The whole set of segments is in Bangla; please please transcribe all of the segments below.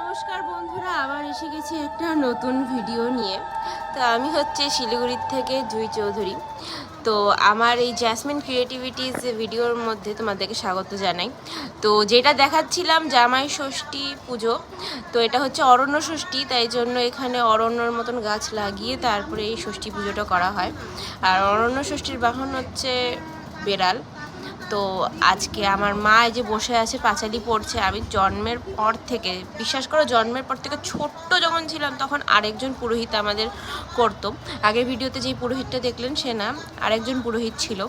নমস্কার বন্ধুরা, আবার এসে গেছি একটা নতুন ভিডিও নিয়ে। তো আমি হচ্ছে শিলিগুড়ির থেকে জুই চৌধুরী। তো আমার এই জ্যাসমিন ক্রিয়েটিভিটিস ভিডিওর মধ্যে তোমাদেরকে স্বাগত জানাই। তো যেটা দেখাচ্ছিলাম জামাই ষষ্ঠী পুজো, তো এটা হচ্ছে অরণ্য ষষ্ঠী, তাই জন্য এখানে অরণ্যর মতন গাছ লাগিয়ে তারপরে এই ষষ্ঠী পুজোটা করা হয়। আর অরণ্য ষষ্ঠীর বাহন হচ্ছে বেড়াল। তো আজকে আমার মা এই যে বসে আছে পাঁচালি পড়ছে। আমি জন্মের পর থেকে, বিশ্বাস করো, জন্মের পর থেকে ছোট্ট যখন ছিলাম তখন আরেকজন পুরোহিত আমাদের করতো। আগের ভিডিওতে যেই পুরোহিতটা দেখলেন সে না, আরেকজন পুরোহিত ছিল।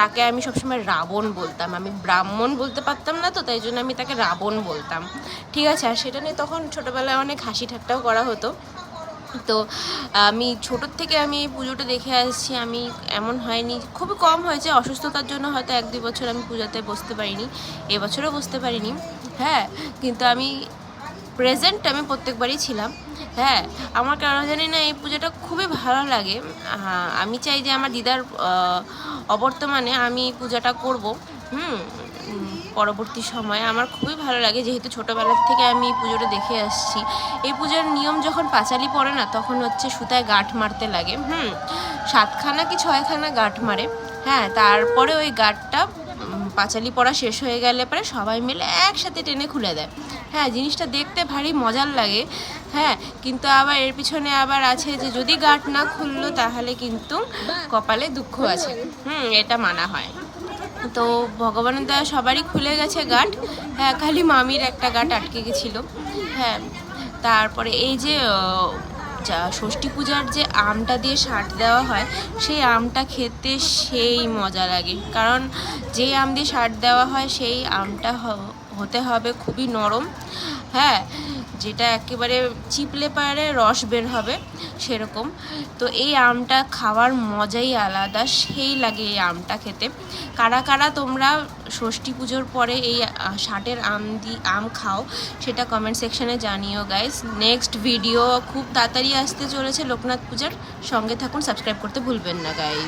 তাকে আমি সবসময় রাবণ বলতাম। আমি ব্রাহ্মণ বলতে পারতাম না, তো তাই জন্য আমি তাকে রাবণ বলতাম। ঠিক আছে, আর সেটা নিয়ে তখন ছোটোবেলায় অনেক হাসি ঠাট্টাও করা হতো। তো আমি ছোটোর থেকে আমি এই পুজোটা দেখে আসছি। আমি এমন হয়নি, খুবই কম হয়েছে, অসুস্থতার জন্য হয়তো 1-2 বছর আমি পূজাতে বসতে পারিনি, এবছরও বসতে পারিনি। হ্যাঁ, কিন্তু আমি প্রেজেন্ট আমি প্রত্যেকবারই ছিলাম। হ্যাঁ, আমার কেন জানি না এই পুজোটা খুবই ভালো লাগে। আমি চাই যে আমার দিদার অবর্তমানে আমি পূজাটা করব। পরবর্তী সময়ে আমার খুবই ভালো লাগে, যেহেতু ছোটোবেলার থেকে আমি এই পুজোটা দেখে আসছি। এই পূজার নিয়ম যখন পাঁচালি পড়ে না, তখন হচ্ছে সুতায় গাঁঠ মারতে লাগে। 7খানা কি 6খানা গাঁঠ মারে। হ্যাঁ, তারপরে ওই গাঁঠটা পাঁচালি পড়া শেষ হয়ে গেলে পরে সবাই মিলে একসাথে টেনে খুলে দেয়। হ্যাঁ, জিনিসটা দেখতে ভারী মজার লাগে। হ্যাঁ, কিন্তু আবার এর পিছনে আবার আছে যে যদি গাঁঠ না খুললো তাহলে কিন্তু কপালে দুঃখ আছে। এটা মানা হয়। তো ভগবানের দয়া সবারই খুলে গেছে গাঁঠ। হ্যাঁ, খালি মামির একটা গাঁঠ আটকে গেছিলো। হ্যাঁ, তারপরে এই যে ষষ্ঠী পূজার যে আমটা দিয়ে শাঁট দেওয়া হয়, সেই আমটা খেতে সেই মজা লাগে। কারণ যে আম দিয়ে শাঁট দেওয়া হয় সেই আমটা হতে হবে খুবই নরম। হ্যাঁ, যেটা একেবারে চিপলে পারে রস বের হবে সেরকম। তো এই আমটা খাওয়ার মজাই আলাদা, সেই লাগে এই আমটা খেতে। কারা কারা তোমরা ষষ্ঠী পুজোর পরে এই শাঁটের আম খাও সেটা কমেন্ট সেকশনে জানিও গাইস। নেক্সট ভিডিও খুব তাড়াতাড়ি আসতে চলেছে লোকনাথ পূজার। সঙ্গে থাকুন, সাবস্ক্রাইব করতে ভুলবেন না গাইস।